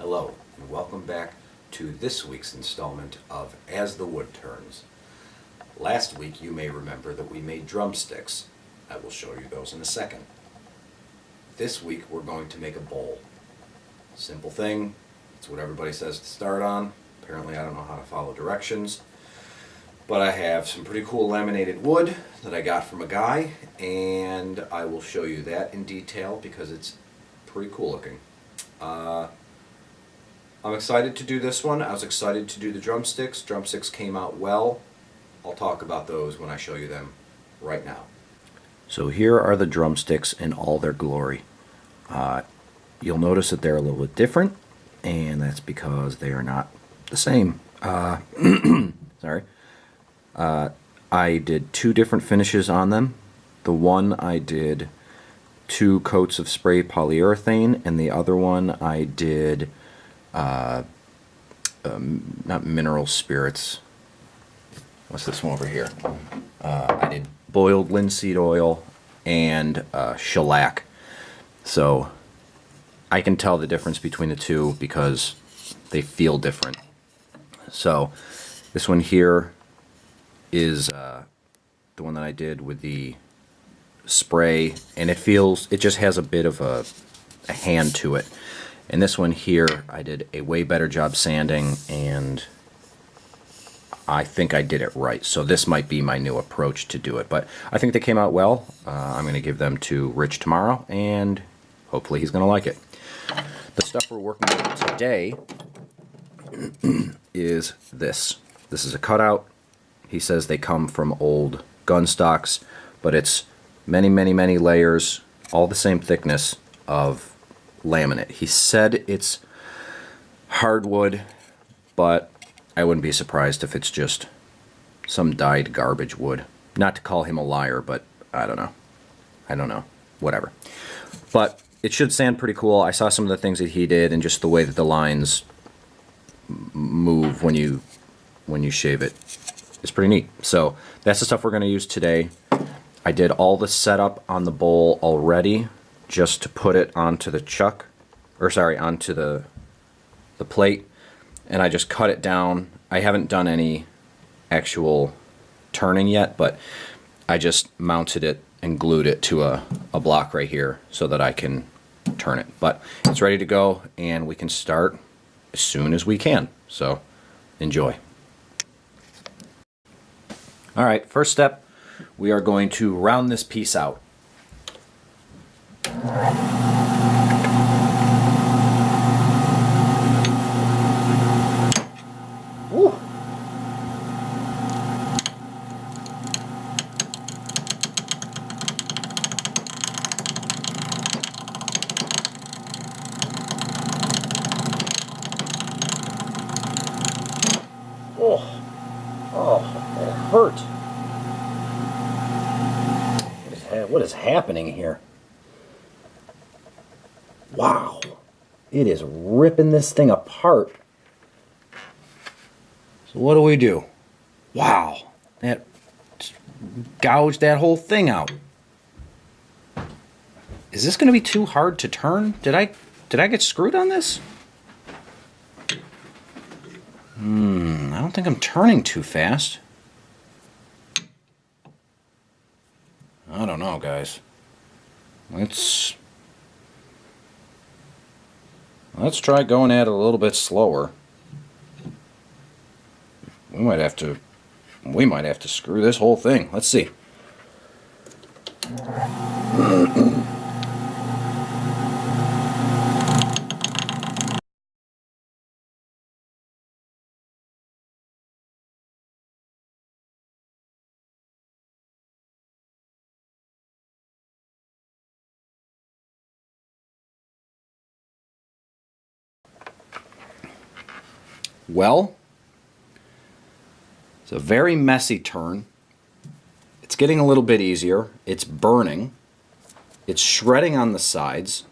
Hello, and welcome back to this week's installment of As the Wood Turns. Last week you may remember that we made drumsticks. I will show you those in a second. This week we're going to make a bowl. Simple thing, it's what everybody says to start on. Apparently I don't know how to follow directions. But I have some pretty cool laminated wood that I got from a guy, and I will show you that in detail because it's pretty cool looking. I'm excited to do this one. I was excited to do the drumsticks. Drumsticks came out well. I'll talk about those when I show you them right now. So here are the drumsticks in all their glory. You'll notice that they're a little bit different, and that's because they are not the same. Sorry. I did two different finishes on them. The one I did 2 coats of spray polyurethane, and the other one I did not mineral spirits. What's this one over here? I did boiled linseed oil and shellac. So I can tell the difference between the two because they feel different. So this one here is the one that I did with the spray, and it just has a bit of a hand to it. And this one here, I did a way better job sanding, and I think I did it right. So this might be my new approach to do it, but I think they came out well. I'm going to give them to Rich tomorrow, and hopefully he's going to like it. The stuff we're working with today is this. This is a cutout. He says they come from old gun stocks, but it's many, many, many layers, all the same thickness of laminate. He said it's hardwood, but I wouldn't be surprised if it's just some dyed garbage wood. Not to call him a liar, but I don't know. I don't know. Whatever. But it should sand pretty cool. I saw some of the things that he did, and just the way that the lines move when you shave it is pretty neat. So that's the stuff we're going to use today. I did all the setup on the bowl already, just to put it onto the onto the plate, and I just cut it down. I haven't done any actual turning yet, but I just mounted it and glued it to a block right here so that I can turn it. But it's ready to go, and we can start as soon as we can. So enjoy. All right, first step, we are going to round this piece out. Woo. Oh, that hurt. What is happening here? Wow, it is ripping this thing apart. So what do? Wow, that gouged that whole thing out. Is this going to be too hard to turn? Did I get screwed on this? I don't think I'm turning too fast. I don't know, guys. Let's try going at it a little bit slower. We might have to screw this whole thing. Let's see. Well, it's a very messy turn. It's getting a little bit easier. It's burning. It's shredding on the sides.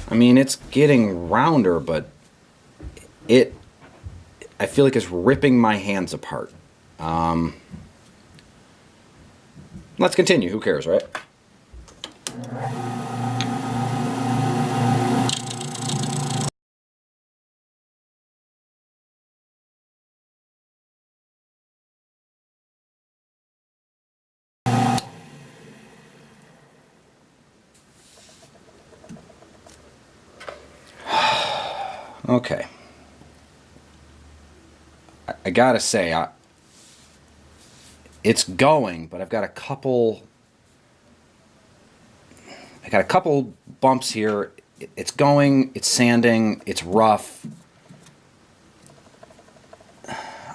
I mean, it's getting rounder, but I feel like it's ripping my hands apart. Let's continue. Who cares, right? Okay. I gotta say, it's going, but I got a couple bumps here. It's going, it's sanding, it's rough.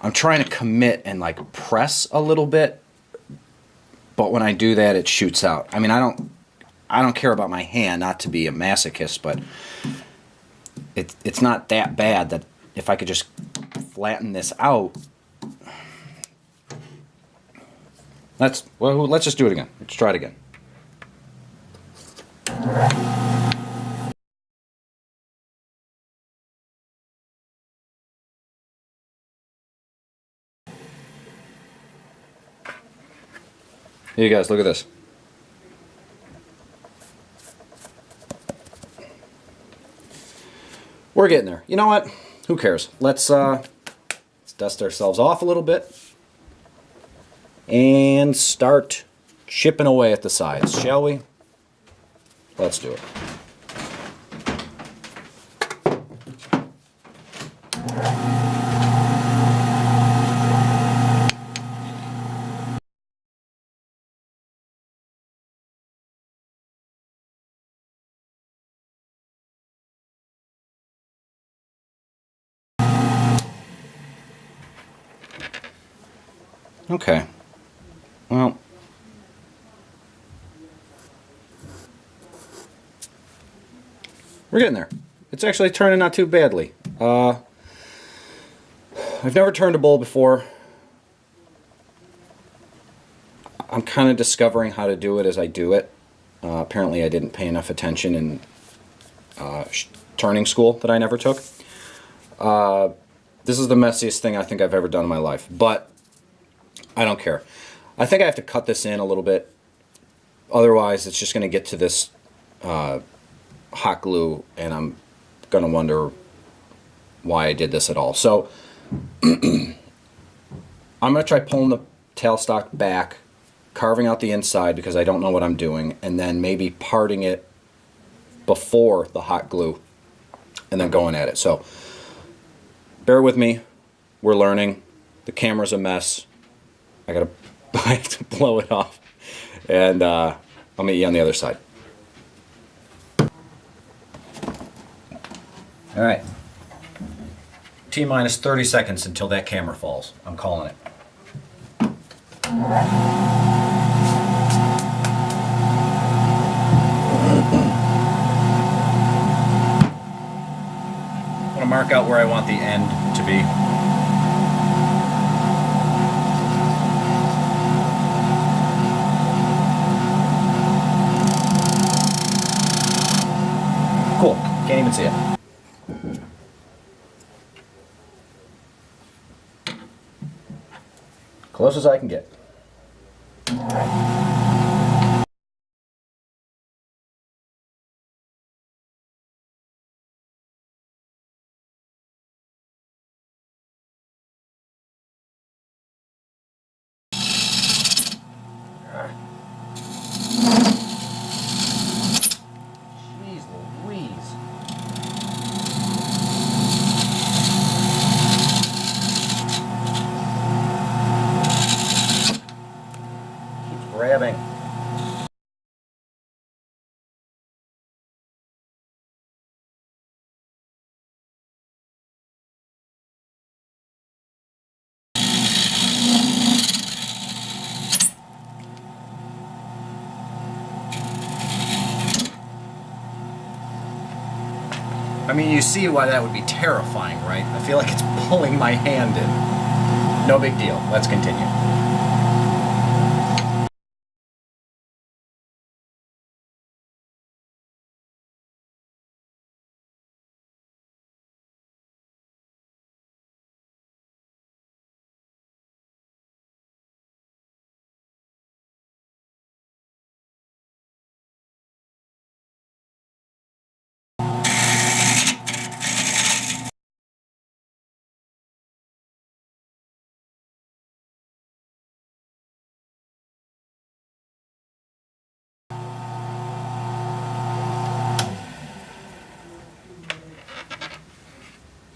I'm trying to commit and like press a little bit, but when I do that, it shoots out. I mean, I don't care about my hand, not to be a masochist, but it's not that bad that if I could just flatten this out. Let's just do it again. Let's try it again. Here, you guys, look at this. We're getting there. You know what? Who cares? Let's dust ourselves off a little bit and start chipping away at the sides, shall we? Let's do it. Okay. Well, we're getting there. It's actually turning not too badly. I've never turned a bowl before. I'm kind of discovering how to do it as I do it. Apparently I didn't pay enough attention in turning school that I never took. This is the messiest thing I think I've ever done in my life, but I don't care. I think I have to cut this in a little bit. Otherwise, it's just going to get to this hot glue, and I'm going to wonder why I did this at all. So I'm going to try pulling the tailstock back, carving out the inside because I don't know what I'm doing, and then maybe parting it before the hot glue and then going at it. So bear with me. We're learning. The camera's a mess. I have to blow it off, and I'll meet you on the other side. All right. T-minus 30 seconds until that camera falls. I'm calling it. I'm going to mark out where I want the end to be. Cool. Can't even see it. Close as I can get. Jeez Louise. Keeps grabbing. I mean, you see why that would be terrifying, right? I feel like it's pulling my hand in. No big deal. Let's continue.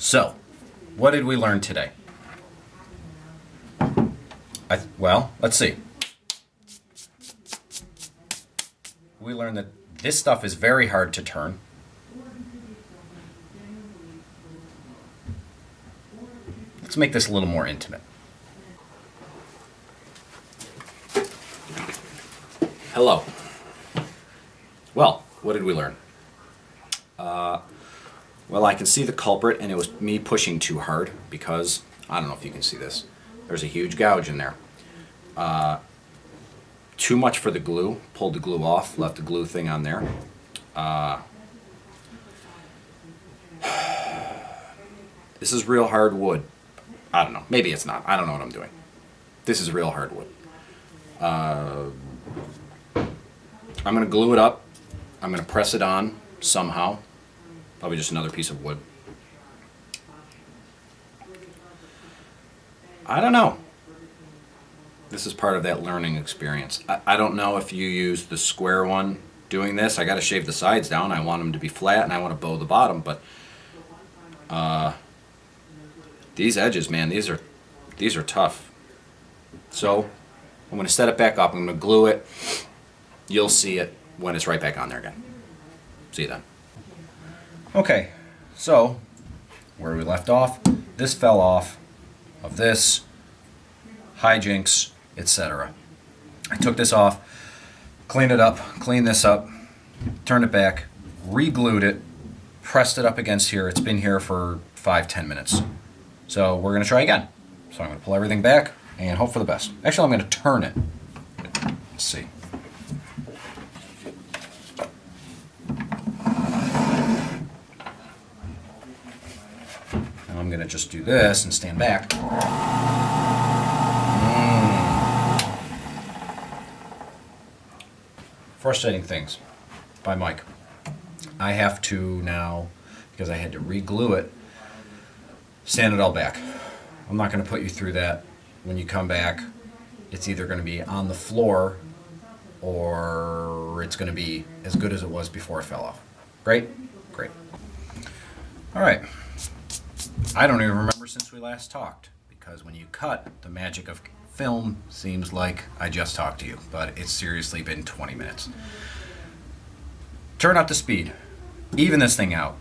So, what did we learn today? Well, let's see. We learned that this stuff is very hard to turn. Let's make this a little more intimate. Hello. Well, what did we learn? Well, I can see the culprit, and it was me pushing too hard because, I don't know if you can see this, there's a huge gouge in there. Too much for the glue, pulled the glue off, left the glue thing on there. This is real hard wood. I don't know, maybe it's not, I don't know what I'm doing. This is real hard wood. I'm going to glue it up. I'm going to press it on somehow. Probably just another piece of wood. I don't know. This is part of that learning experience. I don't know if you use the square one doing this. I got to shave the sides down. I want them to be flat, and I want to bow the bottom. But these edges, man, these are tough. So I'm going to set it back up. I'm going to glue it. You'll see it when it's right back on there again. See you then. Okay, so where we left off, this fell off of this, hijinks, etc. I took this off, cleaned it up, cleaned this up, turned it back, re-glued it, pressed it up against here. It's been here for 5-10 minutes. So we're going to try again. So I'm going to pull everything back and hope for the best. Actually, I'm going to turn it. Let's see. I'm going to just do this and stand back. Frustrating Things by Mike. I have to now, because I had to re-glue it, sand it all back. I'm not going to put you through that. When you come back, it's either going to be on the floor or it's going to be as good as it was before it fell off. Great? Great. All right. I don't even remember since we last talked, because when you cut, the magic of film seems like I just talked to you, but it's seriously been 20 minutes. Turn up the speed. Even this thing out.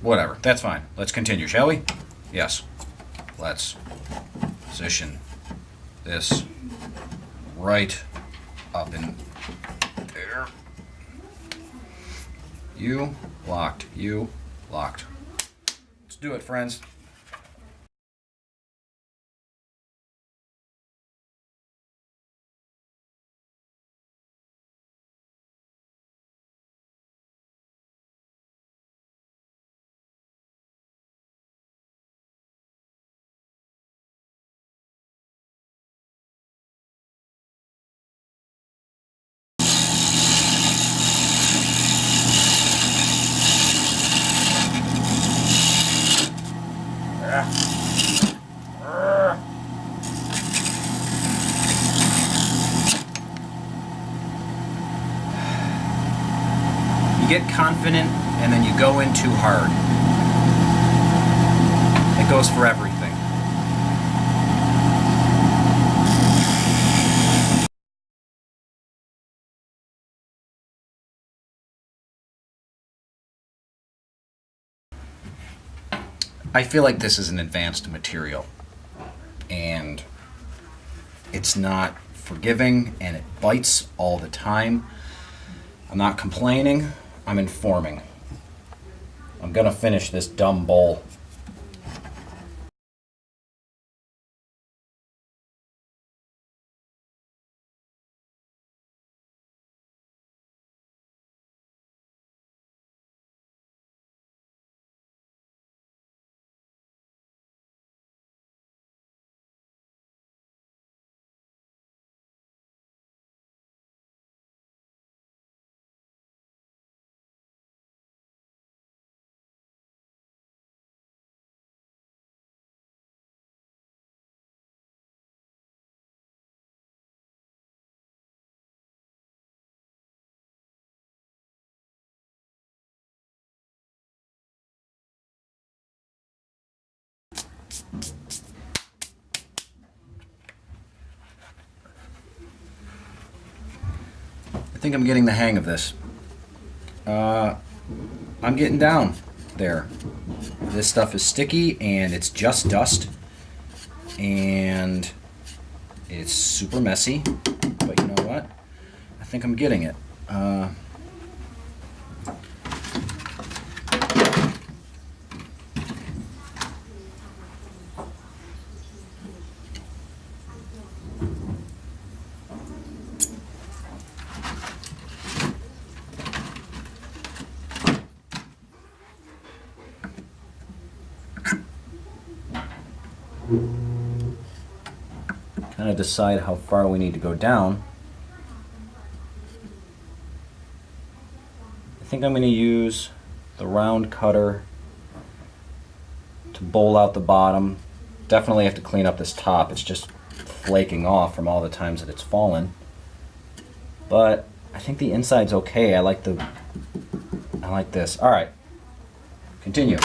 Whatever, that's fine. Let's continue, shall we? Yes. Let's position this right up in there. You locked. You locked. Let's do it, friends. Get confident and then you go in too hard. It goes for everything. I feel like this is an advanced material and it's not forgiving and it bites all the time. I'm not complaining. I'm informing. I'm gonna finish this dumb bowl. I think I'm getting the hang of this. I'm getting down there. This stuff is sticky and it's just dust and it's super messy, but you know what? I think I'm getting it. Kind of decide how far we need to go down. I think I'm going to use the round cutter to bowl out the bottom. Definitely have to clean up this top. It's just flaking off from all the times that it's fallen. But I think the inside's okay. I like this. All right. Continue.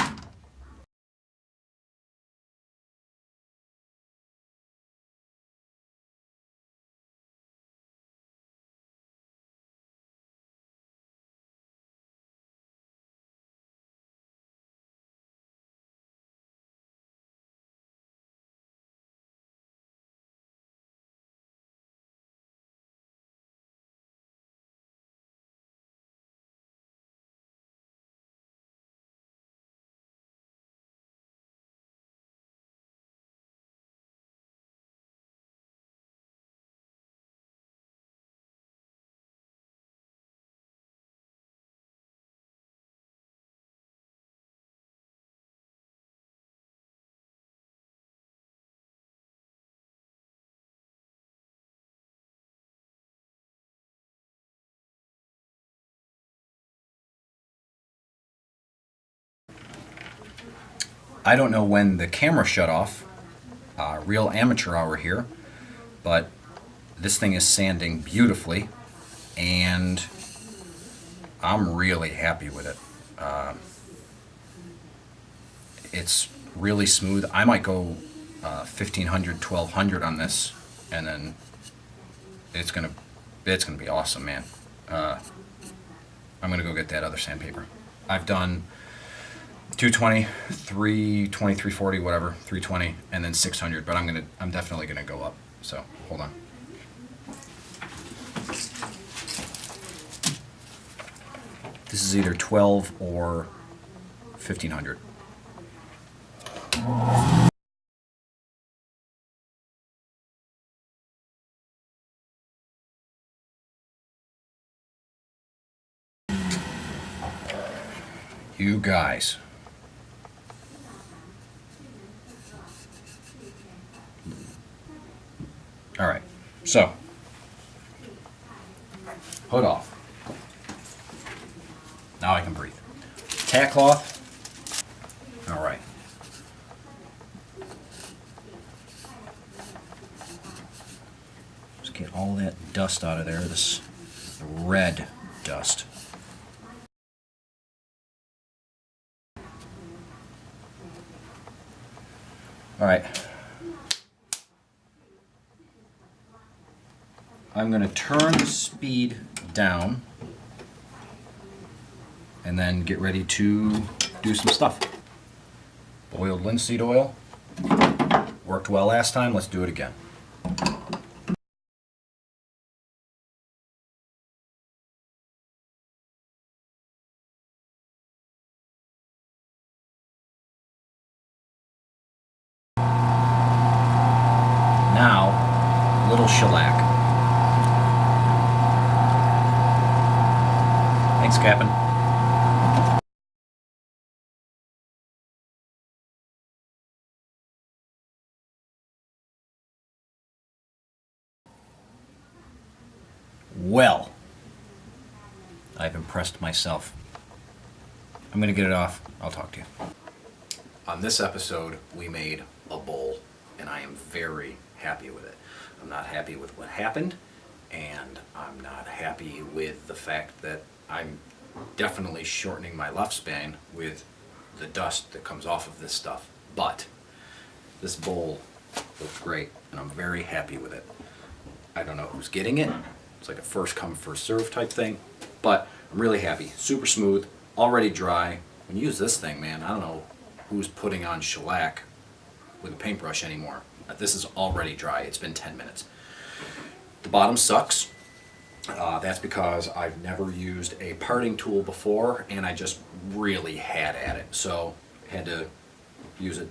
I don't know when the camera shut off. Real amateur hour here, but this thing is sanding beautifully, and I'm really happy with it. It's really smooth. I might go 1500, 1200 on this, and then it's gonna be awesome, man. I'm gonna go get that other sandpaper. I've done 220, 320, 340, whatever, 320, and then 600. But I'm definitely gonna go up. So hold on. This is either 12 or 1500. You guys. All right, so hood off. Now I can breathe. Tack cloth. All right. Just get all that dust out of there, this red dust. All right. I'm going to turn the speed down and then get ready to do some stuff. Boiled linseed oil. Worked well last time, let's do it again. Now, little shellac. Thanks, Captain. Well, I've impressed myself. I'm going to get it off. I'll talk to you. On this episode, we made a bowl, and I am very happy with it. I'm not happy with what happened, and I'm not happy with the fact that I'm definitely shortening my lifespan with the dust that comes off of this stuff. But This bowl looks great, and I'm very happy with it. I don't know who's getting it. It's like a first come, first serve type thing, but I'm really happy. Super smooth, already dry. When you use this thing, man, I don't know who's putting on shellac with a paintbrush anymore. This is already dry. It's been 10 minutes. The bottom sucks. That's because I've never used a parting tool before, and I just really had at it. So had to use a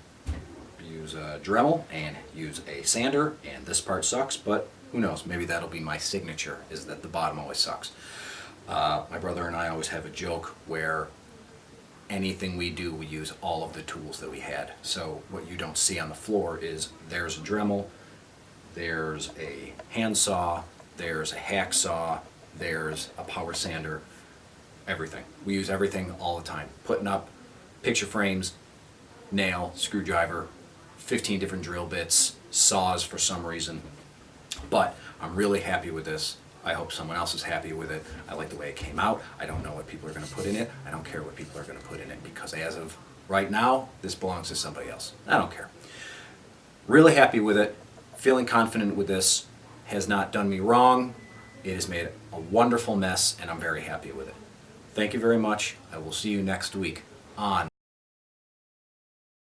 Dremel and use a sander, and this part sucks, but who knows, maybe that'll be my signature, is that the bottom always sucks. My brother and I always have a joke where anything we do, we use all of the tools that we had. So what you don't see on the floor is there's a Dremel, there's a handsaw, there's a hacksaw, there's a power sander, everything. We use everything all the time. Putting up picture frames, nail, screwdriver, 15 different drill bits, saws for some reason. But I'm really happy with this. I hope someone else is happy with it. I like the way it came out. I don't know what people are going to put in it. I don't care what people are going to put in it, because as of right now, this belongs to somebody else. I don't care. Really happy with it. Feeling confident with this. Has not done me wrong. It has made a wonderful mess, and I'm very happy with it. Thank you very much. I will see you next week on